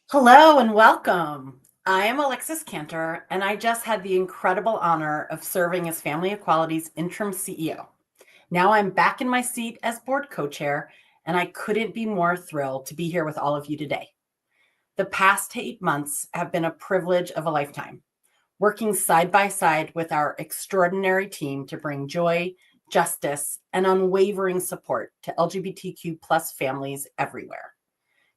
Hello and welcome. I am Alexis Cantor, and I just had the incredible honor of serving as Family Equality's interim CEO. Now I'm back in my seat as board co chair, and I couldn't be more thrilled to be here with all of you today. The past 8 months have been a privilege of a lifetime, working side by side with our extraordinary team to bring joy, justice, and unwavering support to LGBTQ plus families everywhere.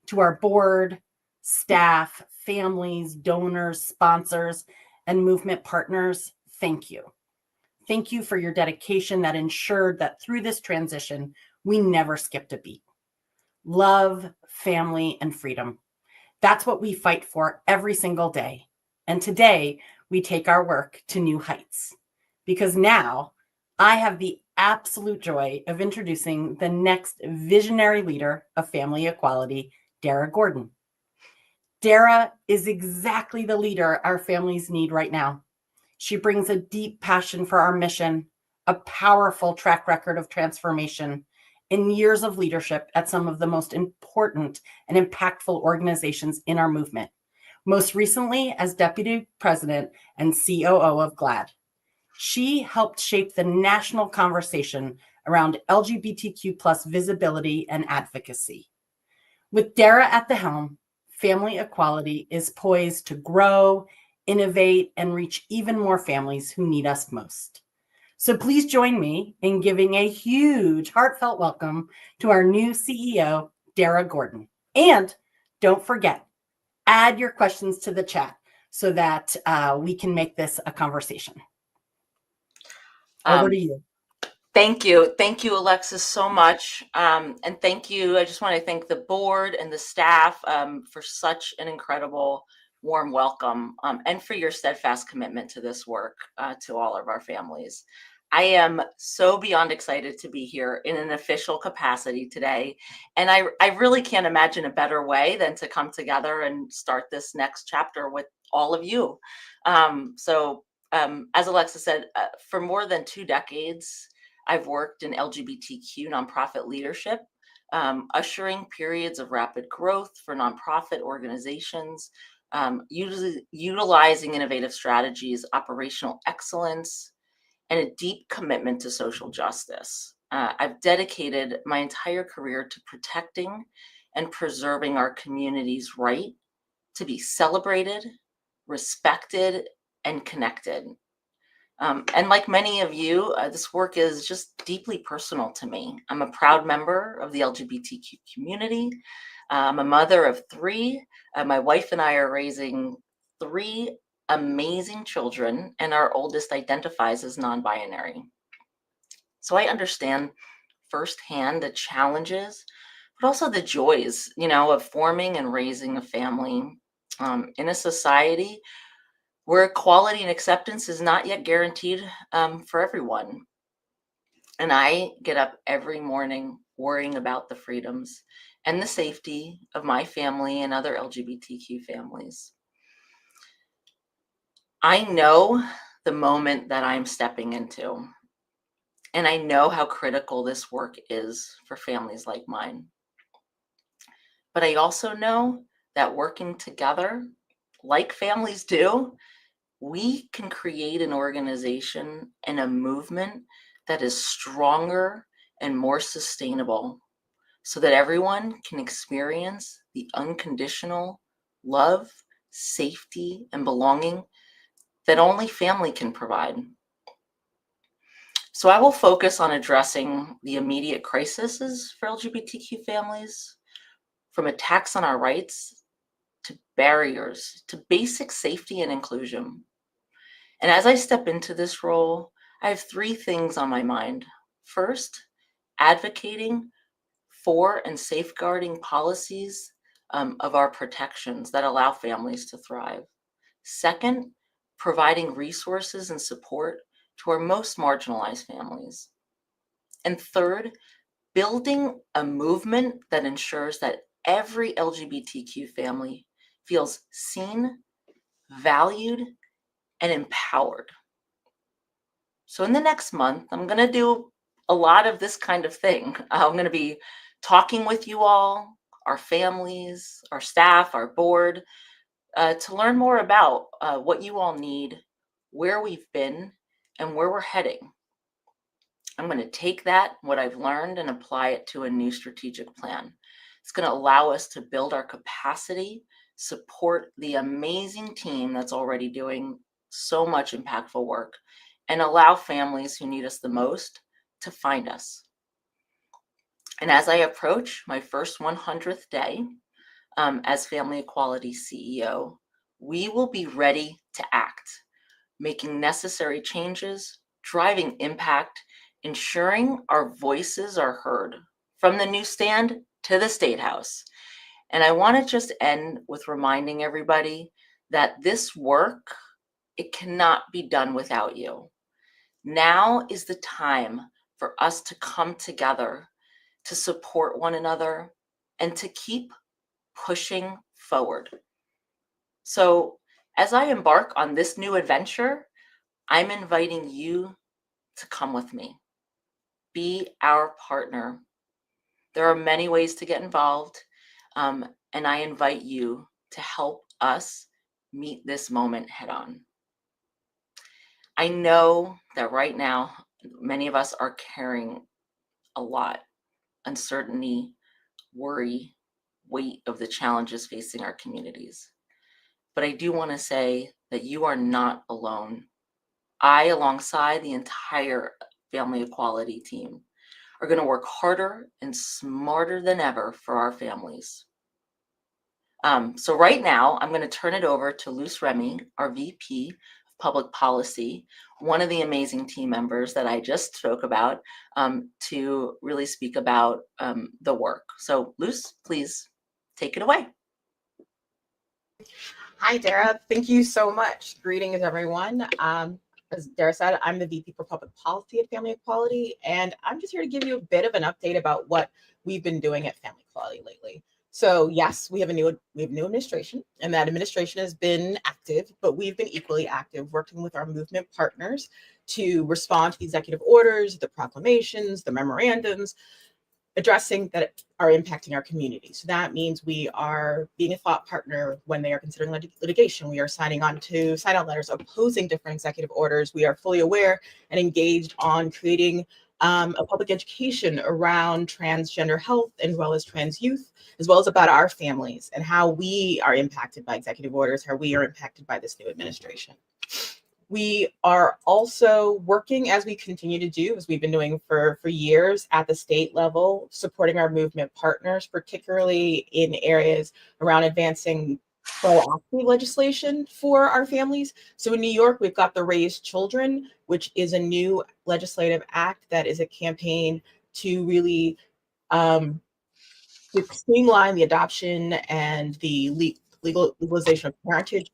To our board, staff, families, donors, sponsors, and movement partners, thank you. Thank you for your dedication that ensured that through this transition, we never skipped a beat. Love, family, and freedom. That's what we fight for every single day. And today, we take our work to new heights. Because now, I have the absolute joy of introducing the next visionary leader of family equality, Darra Gordon. Darra is exactly the leader our families need right now. She brings a deep passion for our mission, a powerful track record of transformation, and years of leadership at some of the most important and impactful organizations in our movement, most recently as Deputy President and COO of GLAAD. She helped shape the national conversation around LGBTQ plus visibility and advocacy. With Darra at the helm, family equality is poised to grow, innovate, and reach even more families who need us most. So please join me in giving a huge heartfelt welcome to our new CEO, Darra Gordon. And don't forget, add your questions to the chat so that we can make this a conversation. Over to you. Thank you. Thank you, Alexis, so much. And thank you. I just want to thank the board and the staff for such an incredible, warm welcome and for your steadfast commitment to this work to all of our families. I am so beyond excited to be here in an official capacity today. And I really can't imagine a better way than to come together and start this next chapter with all of you. As Alexis said, for more than 2 decades, I've worked in LGBTQ nonprofit leadership, ushering periods of rapid growth for nonprofit organizations, utilizing innovative strategies, operational excellence, and a deep commitment to social justice. I've dedicated my entire career to protecting and preserving our community's right to be celebrated, respected, and connected. And like many of you, this work is just deeply personal to me. I'm a proud member of the LGBTQ community. I'm a mother of 3. My wife and I are raising 3 amazing children, and our oldest identifies as non-binary. So I understand firsthand the challenges, but also the joys, of forming and raising a family in a society where equality and acceptance is not yet guaranteed for everyone. And I get up every morning worrying about the freedoms and the safety of my family and other LGBTQ families. I know the moment that I'm stepping into, and I know how critical this work is for families like mine. But I also know that working together, like families do, we can create an organization and a movement that is stronger and more sustainable so that everyone can experience the unconditional love, safety, and belonging that only family can provide. So I will focus on addressing the immediate crises for LGBTQ families, from attacks on our rights to barriers to basic safety and inclusion. And as I step into this role, I have 3 things on my mind. First, advocating for and safeguarding policies of our protections that allow families to thrive. Second, providing resources and support to our most marginalized families. And third, building a movement that ensures that every LGBTQ family feels seen, valued, and empowered. So in the next month, I'm going to do a lot of this kind of thing. I'm going to be talking with you all, our families, our staff, our board, to learn more about what you all need, where we've been, and where we're heading. I'm going to take that, what I've learned, and apply it to a new strategic plan. It's going to allow us to build our capacity, support the amazing team that's already doing so much impactful work, and allow families who need us the most to find us. And as I approach my first 100th day as Family Equality CEO, we will be ready to act, making necessary changes, driving impact, ensuring our voices are heard from the newsstand to the State House. And I want to just end with reminding everybody that this work, it cannot be done without you. Now is the time for us to come together, to support one another, and to keep pushing forward. So as I embark on this new adventure, I'm inviting you to come with me. Be our partner. There are many ways to get involved, and I invite you to help us meet this moment head on. I know that right now, many of us are carrying a lot: uncertainty, worry, weight of the challenges facing our communities. But I do want to say that you are not alone. I, alongside the entire Family Equality team, are going to work harder and smarter than ever for our families. So right now, I'm going to turn it over to Luce Remy, our VP of Public Policy, one of the amazing team members that I just spoke about, to really speak about the work. So Luce, please take it away. Hi, Darra. Thank you so much. Greetings, everyone. As Darra said, I'm the VP for Public Policy at Family Equality, and I'm just here to give you a bit of an update about what we've been doing at Family Equality lately. So yes, we have a new administration, and that administration has been active, but we've been equally active working with our movement partners to respond to the executive orders, the proclamations, the memorandums, addressing that are impacting our community. So that means we are being a thought partner when they are considering litigation. We are signing on to sign-out letters opposing different executive orders. We are fully aware and engaged on creating a public education around transgender health as well as trans youth, as well as about our families and how we are impacted by executive orders, how we are impacted by this new administration. We are also working, as we continue to do, as we've been doing for years at the state level, supporting our movement partners, particularly in areas around advancing proactive legislation for our families. So in New York, we've got the Raise Children, which is a new legislative act that is a campaign to really to streamline the adoption and the legalization of parentage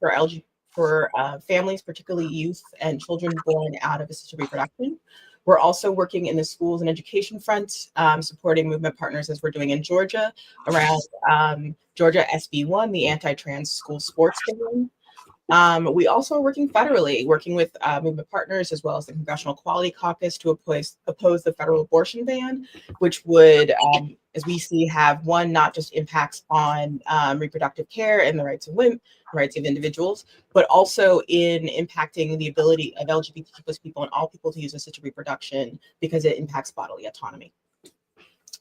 for families, particularly youth and children born out of assisted reproduction. We're also working in the schools and education front, supporting movement partners as we're doing in Georgia around Georgia SB1, the anti-trans school sports ban. We also are working federally, working with movement partners as well as the Congressional Equality Caucus to oppose the federal abortion ban, which would, as we see, have one, not just impacts on reproductive care and the rights of women, rights of individuals, but also in impacting the ability of LGBTQ plus people and all people to use assisted reproduction because it impacts bodily autonomy.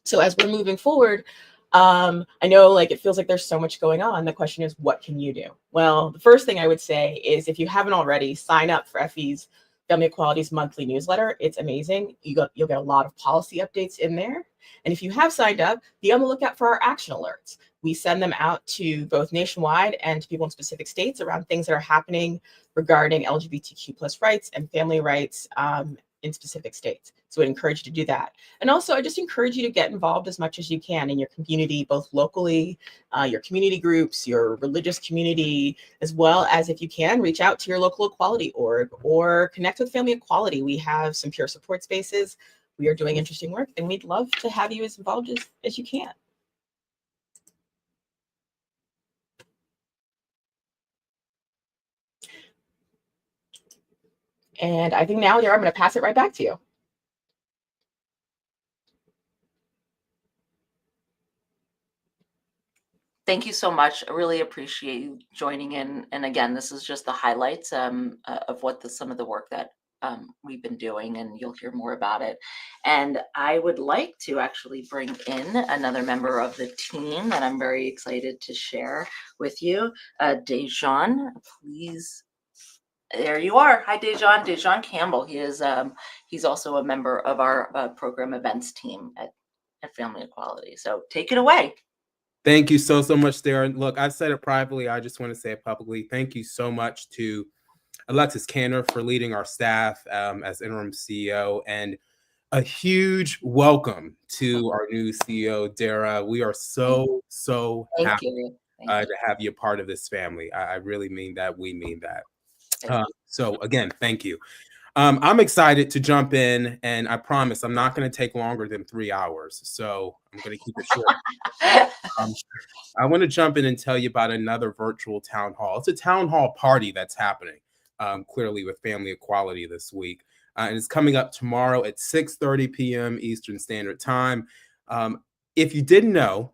So as we're moving forward, I know like it feels like there's so much going on. The question is, what can you do? Well, the first thing I would say is if you haven't already, sign up for FE's Family Equality's monthly newsletter. It's amazing. You'll get a lot of policy updates in there. And if you have signed up, be on the lookout for our action alerts. We send them out to both nationwide and to people in specific states around things that are happening regarding LGBTQ plus rights and family rights in specific states. So I encourage you to do that. And also, I just encourage you to get involved as much as you can in your community, both locally, your community groups, your religious community, as well as if you can, reach out to your local equality org or connect with Family Equality. We have some peer support spaces. We are doing interesting work, and we'd love to have you as involved as you can. And I think now, Darra, I'm going to pass it right back to you. Thank you so much. I really appreciate you joining in. And again, this is just the highlights of what some of the work that we've been doing, and you'll hear more about it. And I would like to actually bring in another member of the team that I'm very excited to share with you. Dejan, please. There you are. Hi, Dejan. Dejan Campbell. He's also a member of our program events team at Family Equality. So take it away. Thank you so much, Darren. Look, I've said it privately. I just want to say it publicly. Thank you so much to Alexis Cantor for leading our staff as interim CEO, and a huge welcome to our new CEO, Darra. We are so happy to have you a part of this family. I really mean that. We mean that. So again, thank you. I'm excited to jump in, and I promise I'm not going to take longer than 3 hours. So I'm going to keep it short. I want to jump in and tell you about another virtual town hall. It's a town hall party that's happening, clearly with Family Equality this week. And it's coming up tomorrow at 6:30 p.m. Eastern Standard Time. If you didn't know,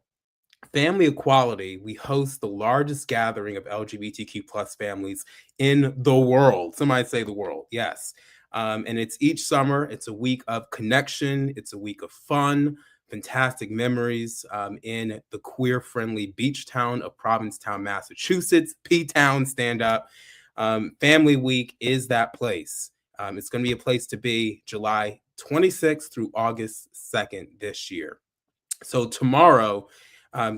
Family Equality, we host the largest gathering of LGBTQ plus families in the world. Somebody say the world, yes. And it's each summer. It's a week of connection. It's a week of fun, fantastic memories in the queer-friendly beach town of Provincetown, Massachusetts. P-Town, stand up. Family Week is that place. It's going to be a place to be July 26th through August 2nd this year. So tomorrow,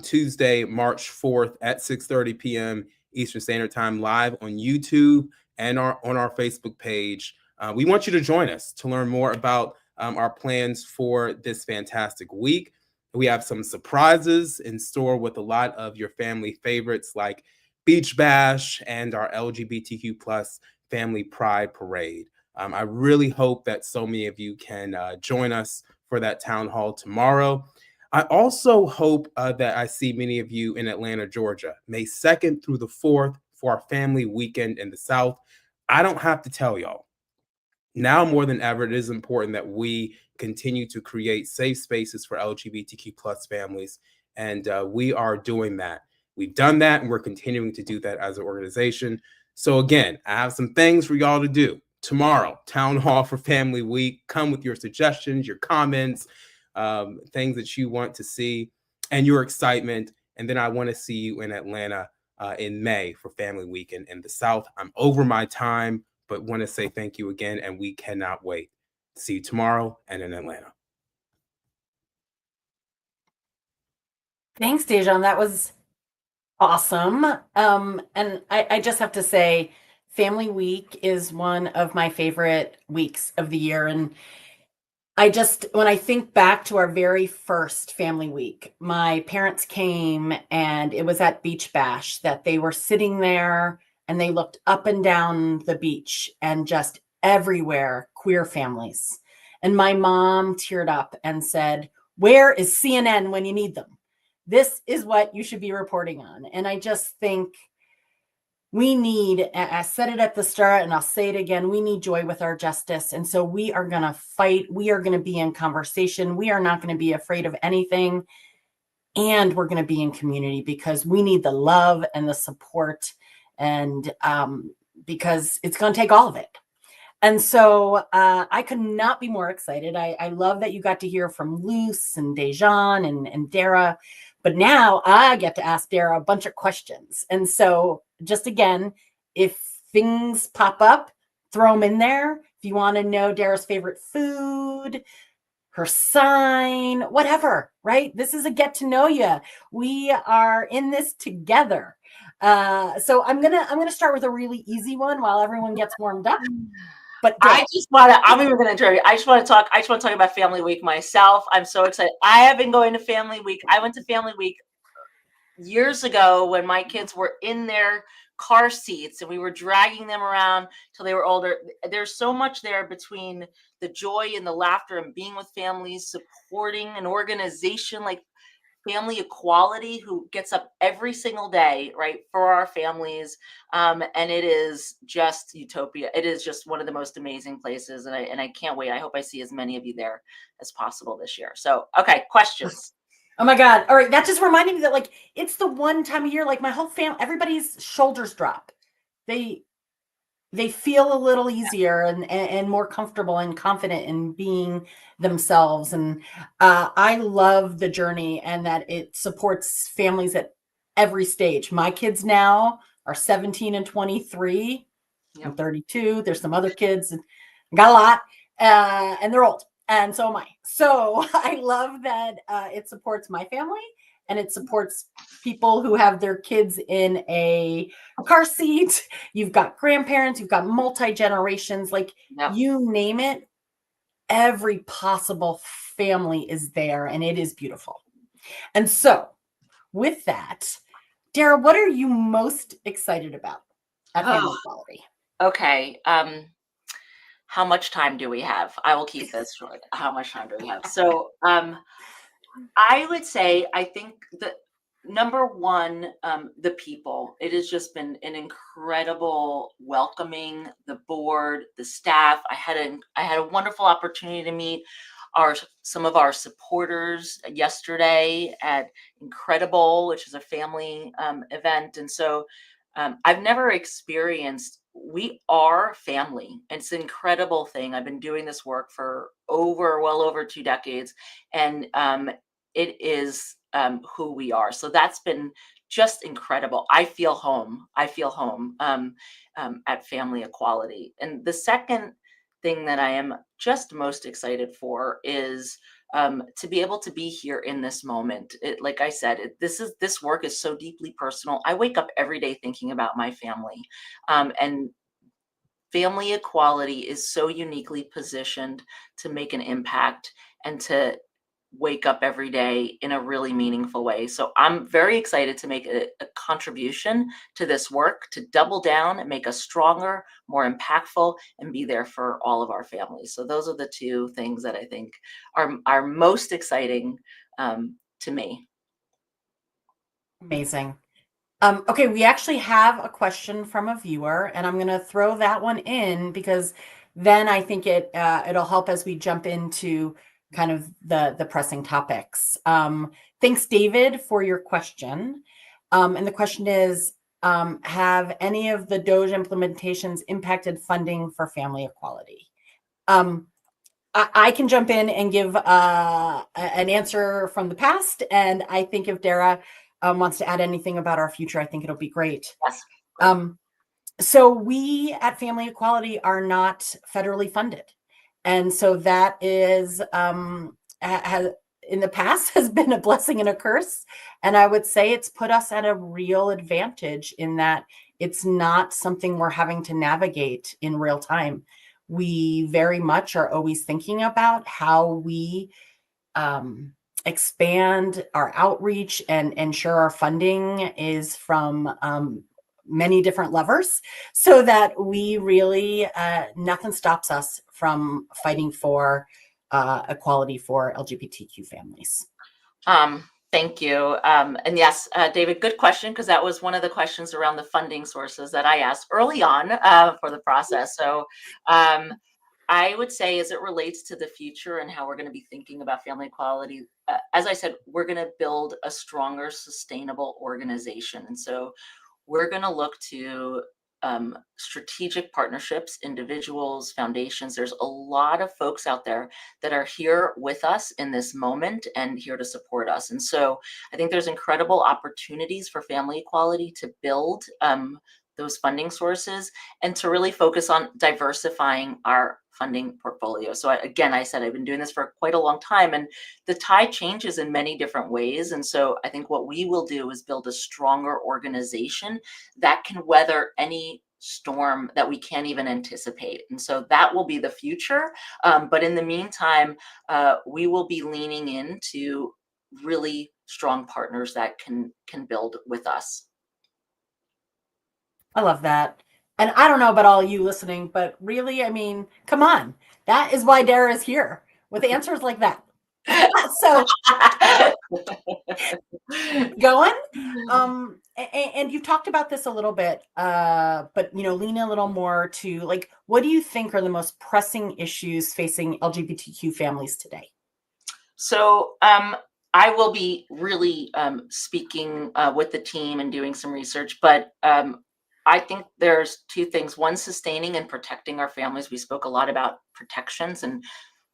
Tuesday, March 4th at 6:30 p.m. Eastern Standard Time, live on YouTube and on our Facebook page. We want you to join us to learn more about our plans for this fantastic week. We have some surprises in store with a lot of your family favorites like Beach Bash and our LGBTQ plus Family Pride Parade. I really hope that so many of you can join us for that town hall tomorrow. I also hope that I see many of you in Atlanta, Georgia, May 2nd through the 4th for our family weekend in the South. I don't have to tell y'all. Now more than ever, it is important that we continue to create safe spaces for LGBTQ plus families, and we are doing that. We've done that, and we're continuing to do that as an organization. So again, I have some things for y'all to do. Tomorrow, Town Hall for Family Week. Come with your suggestions, your comments, things that you want to see, and your excitement. And then I want to see you in Atlanta in May for Family Week in the South. I'm over my time, but want to say thank you again, and we cannot wait to see you tomorrow and in Atlanta. Thanks, Dejan. That was awesome. And I just have to say, Family Week is one of my favorite weeks of the year. And when I think back to our very first Family Week, my parents came and it was at Beach Bash that they were sitting there and they looked up and down the beach and just everywhere queer families. And my mom teared up and said, "Where is CNN when you need them? This is what you should be reporting on." And I just think we need, I said it at the start and I'll say it again, we need joy with our justice. And so we are going to fight. We are going to be in conversation. We are not going to be afraid of anything. And we're going to be in community because we need the love and the support, and because it's going to take all of it. And so I could not be more excited. I love that you got to hear from Luce and Dejan and Darra. But now I get to ask Darra a bunch of questions. And so just again, if things pop up, throw them in there. If you want to know Darra's favorite food, her sign, whatever, right? This is a get to know you. We are in this together. So I'm gonna start with a really easy one while everyone gets warmed up. But I'm even going to interview. I just want to talk about Family Week myself. I'm so excited. I have been going to Family Week. I went to Family Week years ago when my kids were in their car seats and we were dragging them around till they were older. There's so much there between the joy and the laughter and being with families, supporting an organization like Family Equality, who gets up every single day, right, for our families. And it is just utopia. It is just one of the most amazing places. And I can't wait. I hope I see as many of you there as possible this year. So, okay, questions. Oh my God. All right. That just reminded me that like it's the one time a year, like my whole family, everybody's shoulders drop. They they feel a little easier and more comfortable and confident in being themselves. And I love the journey and that it supports families at every stage. My kids now are 17 and 23. I'm Yep. 32. There's some other kids, and I got a lot, and they're old, and so am I. So I love that it supports my family and it supports people who have their kids in a car seat. You've got grandparents, you've got multi generations, like Yep. you name it. Every possible family is there, and it is beautiful. And so, with that, Darra, what are you most excited about at Family Oh, Equality? okay. How much time do we have? I will keep this short. How much time do we have? So, I would say I think the number one, the people. It has just been an incredible welcoming. The board, the staff. I had a wonderful opportunity to meet our some of our supporters yesterday at Incredible, which is a family event, and so I've never experienced. We are family. It's an incredible thing. I've been doing this work for well over 2 decades, and it is who we are. So that's been just incredible. I feel home. I feel home at Family Equality. And the second thing that I am just most excited for is to be able to be here in this moment. Like I said, this work is so deeply personal. I wake up every day thinking about my family, and Family Equality is so uniquely positioned to make an impact and to wake up every day in a really meaningful way. So I'm very excited to make a contribution to this work, to double down and make us stronger, more impactful, and be there for all of our families. So those are the two things that I think are most exciting to me. Amazing. Okay, we actually have a question from a viewer, and I'm going to throw that one in because then I think it'll help as we jump into kind of the pressing topics. Thanks, David, for your question. And the question is, have any of the Doge implementations impacted funding for family equality? I can jump in and give an answer from the past, and I think if Darra wants to add anything about our future, I think it'll be great. Yes. So we at Family Equality are not federally funded, and so that is in the past has been a blessing and a curse. And I would say it's put us at a real advantage in that it's not something we're having to navigate in real time. We very much are always thinking about how we expand our outreach and ensure our funding is from many different levers so that we really, nothing stops us from fighting for equality for LGBTQ families. Thank you. And yes, David, good question, because that was one of the questions around the funding sources that I asked early on for the process. So I would say, as it relates to the future and how we're going to be thinking about family equality, as I said, we're going to build a stronger, sustainable organization. And so we're going to look to strategic partnerships, individuals, foundations. There's a lot of folks out there that are here with us in this moment and here to support us. And so I think there's incredible opportunities for family equality to build those funding sources and to really focus on diversifying our funding portfolio. So again, I said I've been doing this for quite a long time, and the tide changes in many different ways. And so I think what we will do is build a stronger organization that can weather any storm that we can't even anticipate. And so that will be the future. But in the meantime, we will be leaning into really strong partners that can build with us. I love that. And I don't know about all you listening, but really, I mean, come on. That is why Darra is here with answers like that. So going. And you've talked about this a little bit, but lean a little more to like, what do you think are the most pressing issues facing LGBTQ families today? So I will be really speaking with the team and doing some research, but I think there's two things. One, sustaining and protecting our families. We spoke a lot about protections and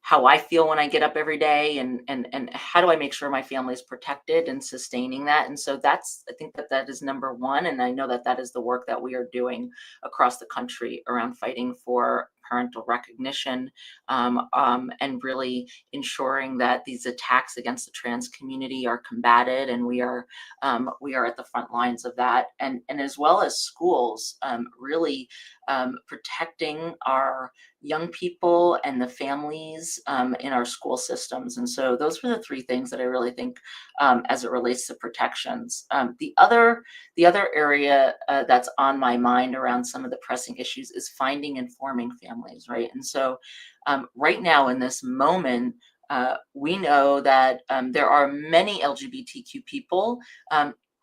how I feel when I get up every day, and how do I make sure my family is protected, and sustaining that. And so I think that is number one. And I know that is the work that we are doing across the country around fighting for parental recognition, and really ensuring that these attacks against the trans community are combated, and we are at the front lines of that, and as well as schools, really protecting our young people and the families in our school systems. And so those were the three things that I really think, as it relates to protections. The other area that's on my mind around some of the pressing issues is finding and forming families, right? And so right now in this moment, we know that there are many LGBTQ people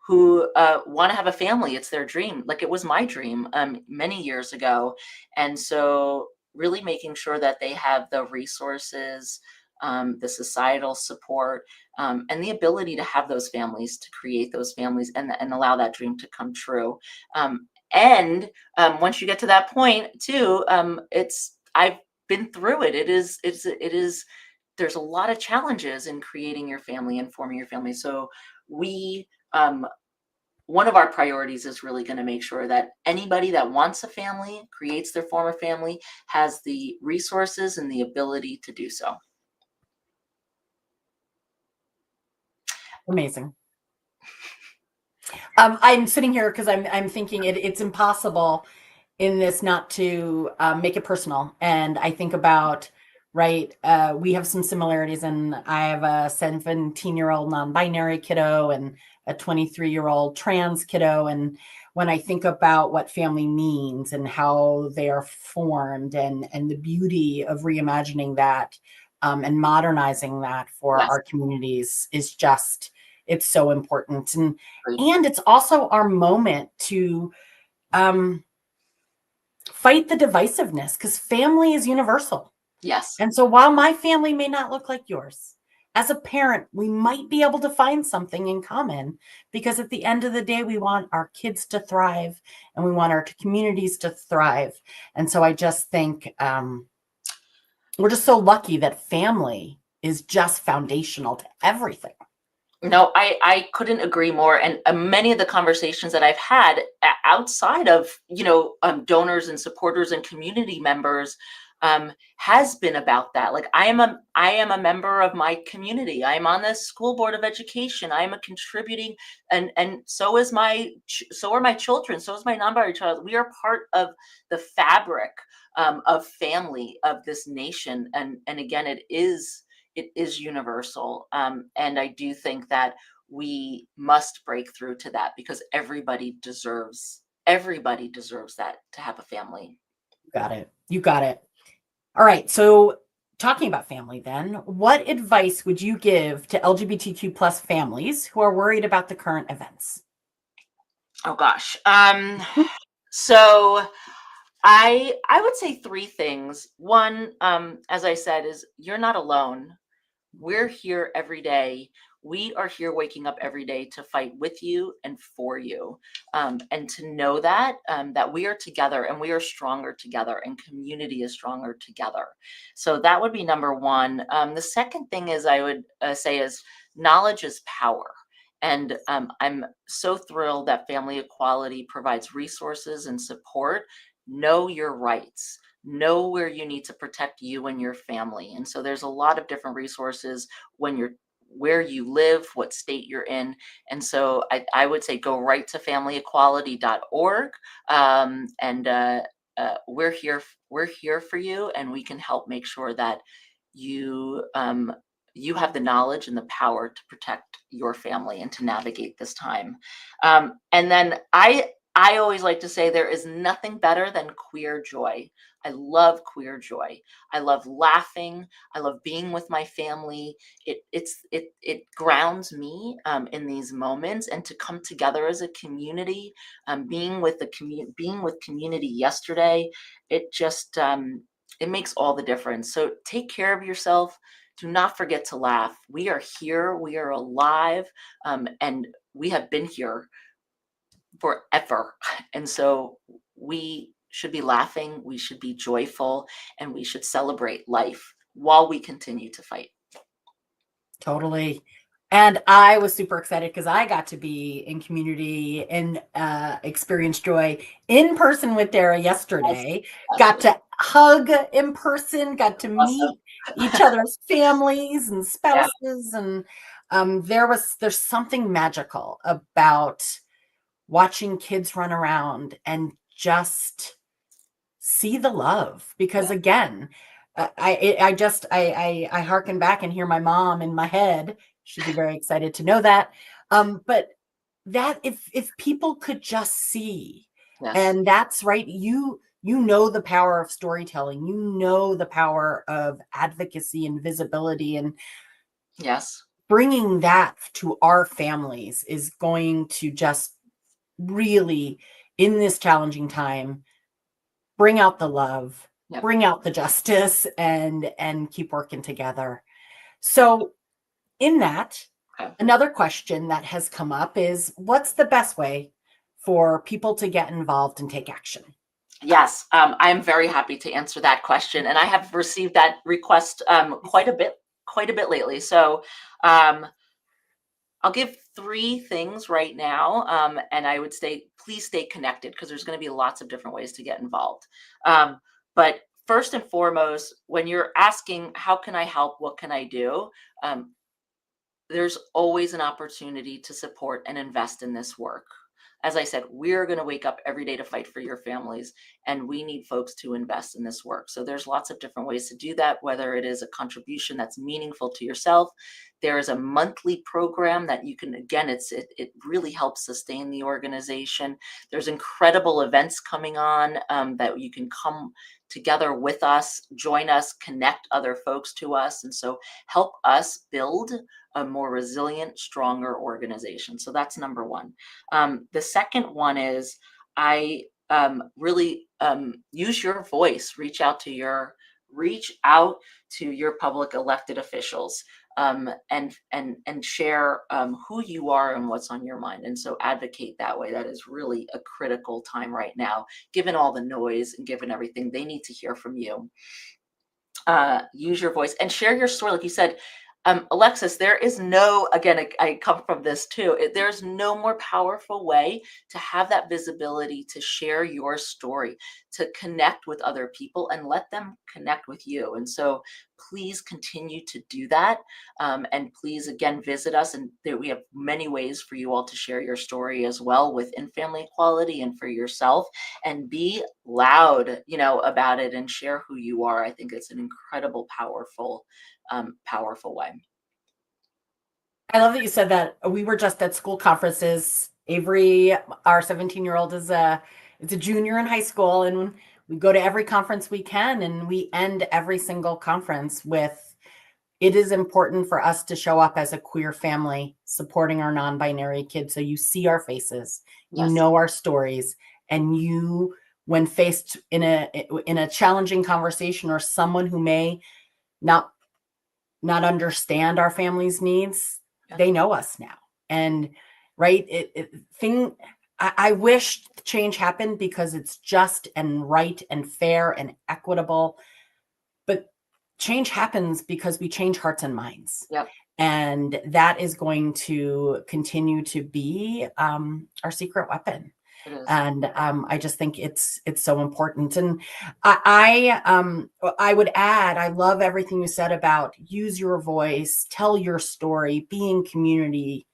who want to have a family. It's their dream. Like it was my dream many years ago. And so really making sure that they have the resources, the societal support, and the ability to have those families, to create those families, and allow that dream to come true. And once you get to that point too, I've been through it. It is there's a lot of challenges in creating your family and forming your family. So we one of our priorities is really going to make sure that anybody that wants a family, creates their former family, has the resources and the ability to do so. Amazing. I'm sitting here because I'm thinking it's impossible in this not to make it personal. And I think about, right, we have some similarities, and I have a 17-year-old non-binary kiddo and a 23-year-old trans kiddo. And when I think about what family means and how they are formed, and the beauty of reimagining that and modernizing that for Yes. our communities is just, it's so important. And Great. it's also our moment to fight the divisiveness, because family is universal. Yes. And so while my family may not look like yours, as a parent, we might be able to find something in common, because at the end of the day, we want our kids to thrive and we want our communities to thrive. And so I just think we're just so lucky that family is just foundational to everything. No, I couldn't agree more. And many of the conversations that I've had outside of, donors and supporters and community members has been about that. Like I am a member of my community. I am on the school board of education. I am a contributing, and so are my children. So is my non-binary child. We are part of the fabric of family of this nation. And again, it is universal. And I do think that we must break through to that, because everybody deserves that, to have a family. Got it. You got it. All right. So talking about family then, what advice would you give to LGBTQ plus families who are worried about the current events? Oh gosh. So I would say three things. One, as I said, is you're not alone. We're here every day. We are here waking up every day to fight with you and for you. And to know that we are together, and we are stronger together, and community is stronger together. So that would be number one. The second thing is I would say is knowledge is power. And I'm so thrilled that Family Equality provides resources and support. Know your rights. Know where you need to protect you and your family. And so there's a lot of different resources where you live, what state you're in. And so I would say go right to familyequality.org. And we're here for you, and we can help make sure that you have the knowledge and the power to protect your family and to navigate this time. And then I always like to say there is nothing better than queer joy. I love queer joy. I love laughing. I love being with my family. It grounds me in these moments, and to come together as a community, being with community yesterday, it just it makes all the difference. So take care of yourself. do not forget to laugh. We are here, we are alive, and we have been here forever. And so we should be laughing, we should be joyful, and we should celebrate life while we continue to fight. Totally. And I was super excited because I got to be in community and experience joy in person with Darra yesterday. Got to hug in person, got to meet each other's families and spouses. And there's something magical about watching kids run around and just see the love. Because again, I harken back and hear my mom in my head. She'd be very excited to know that. But that if people could just see, Yes. and that's right, you know the power of storytelling, you know the power of advocacy and visibility, and Yes. bringing that to our families is going to just really, in this challenging time, bring out the love, Yep. bring out the justice, and keep working together. So in that, Okay. another question that has come up is, what's the best way for people to get involved and take action? Yes, I'm very happy to answer that question, and I have received that request quite a bit lately. So I'll give 3 things right now, and I would say please stay connected because there's going to be lots of different ways to get involved. But first and foremost, when you're asking, how can I help? What can I do? There's always an opportunity to support and invest in this work. As I said, we're going to wake up every day to fight for your families, and we need folks to invest in this work. So there's lots of different ways to do that, whether it is a contribution that's meaningful to yourself. There is a monthly program that you can, again, it really helps sustain the organization. There's incredible events coming on that you can come together with us, join us, connect other folks to us, and so help us build a more resilient, stronger organization. So that's number one. The second one is I really use your voice, reach out to your public elected officials and share who you are and what's on your mind. And so advocate that way. That is really a critical time right now, given all the noise and given everything. They need to hear from you. Use your voice and share your story. Like you said, Alexis, there is no, again, I come from this too. There's no more powerful way to have that visibility, to share your story, to connect with other people and let them connect with you. And so please continue to do that. And please, again, visit us. And we have many ways for you all to share your story as well within family equality and for yourself, and be loud, about it and share who you are. I think it's an incredible, powerful way. I love that you said that. We were just at school conferences. Avery, our 17-year-old, is a junior in high school, and we go to every conference we can, and we end every single conference with, it is important for us to show up as a queer family supporting our non-binary kids. So you see our faces, you Yes. know our stories, and you, when faced in a challenging conversation, or someone who may not understand our family's needs, they know us now. And right, I wish change happened because it's just and right and fair and equitable, but change happens because we change hearts and minds. Yep. And that is going to continue to be our secret weapon. And I just think it's so important. And I would add, I love everything you said about use your voice, tell your story, be in community,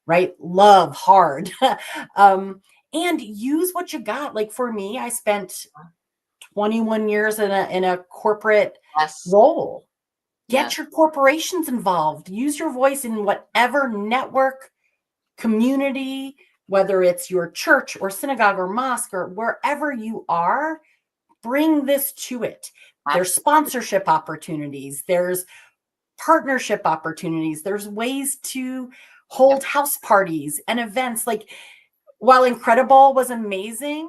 right? Love hard, and use what you got. Like for me, I spent 21 years in a corporate role. Get your corporations involved. Use your voice in whatever network, community, whether it's your church or synagogue or mosque or wherever you are, bring this to it. There's sponsorship opportunities. There's partnership opportunities. There's ways to hold house parties and events. Like, while Incredible was amazing,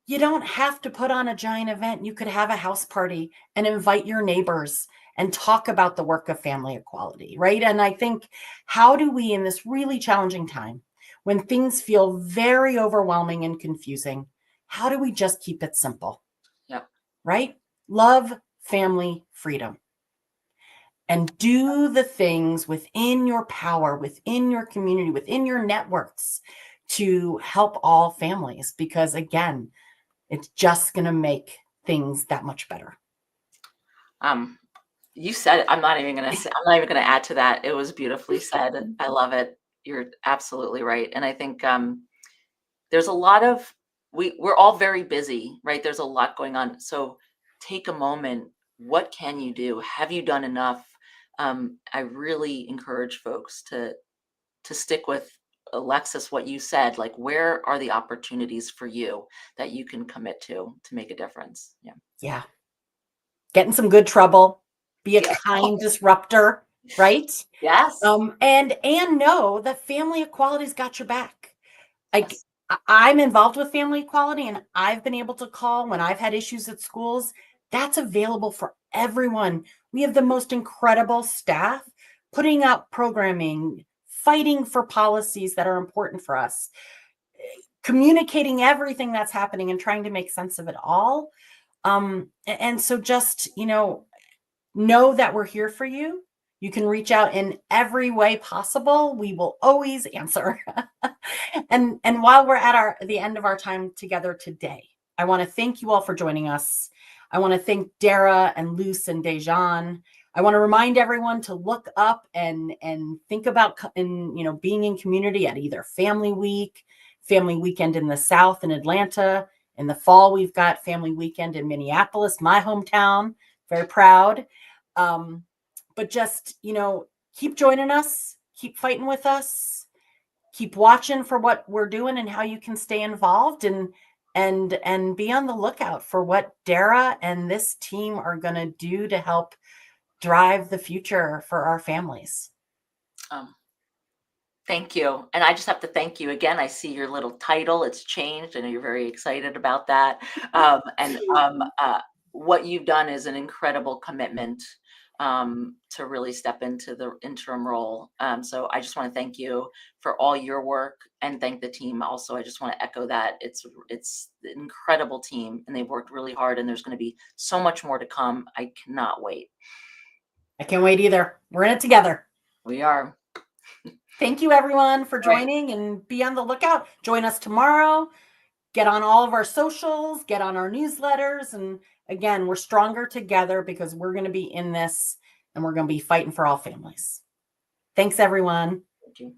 you don't have to put on a giant event. You could have a house party and invite your neighbors and talk about the work of family equality, right? And I think, how do we, in this really challenging time, when things feel very overwhelming and confusing, how do we just keep it simple? Yep. Right? Love, family, freedom. And do the things within your power, within your community, within your networks to help all families, because again, it's just going to make things that much better. You said it. I'm not even going to add to that. It was beautifully said. I love it. You're absolutely right. And I think there's a lot of, we're all very busy, right? There's a lot going on. So take a moment. What can you do? Have you done enough? I really encourage folks to stick with, Alexis, what you said, like, where are the opportunities for you that you can commit to make a difference? Yeah. Yeah. Get in some good trouble. Be a Yeah. kind disruptor, right? Yes. And know that family equality's got your back. Like, Yes. I'm involved with family equality, and I've been able to call when I've had issues at schools. That's available for everyone. We have the most incredible staff putting out programming, fighting for policies that are important for us, communicating everything that's happening and trying to make sense of it all. And so just, know that we're here for you. You can reach out in every way possible. We will always answer. And while we're at the end of our time together today, I want to thank you all for joining us. I want to thank Darra and Luce and Dejan. I want to remind everyone to look up and think about being in community at either Family Week, Family Weekend in the South in Atlanta. In the fall, we've got Family Weekend in Minneapolis, my hometown. Very proud. But just, keep joining us, keep fighting with us, keep watching for what we're doing and how you can stay involved, and be on the lookout for what Darra and this team are going to do to help drive the future for our families. Thank you. And I just have to thank you again. I see your little title. It's changed. I know you're very excited about that. What you've done is an incredible commitment to really step into the interim role. So I just want to thank you for all your work, and thank the team. Also, I just want to echo that it's an incredible team, and they've worked really hard, and there's going to be so much more to come. I cannot wait. I can't wait either. We're in it together. We are. Thank you, everyone, for joining, and be on the lookout. Join us tomorrow. Get on all of our socials, get on our newsletters. And again, we're stronger together because we're going to be in this, and we're going to be fighting for all families. Thanks, everyone. Thank you.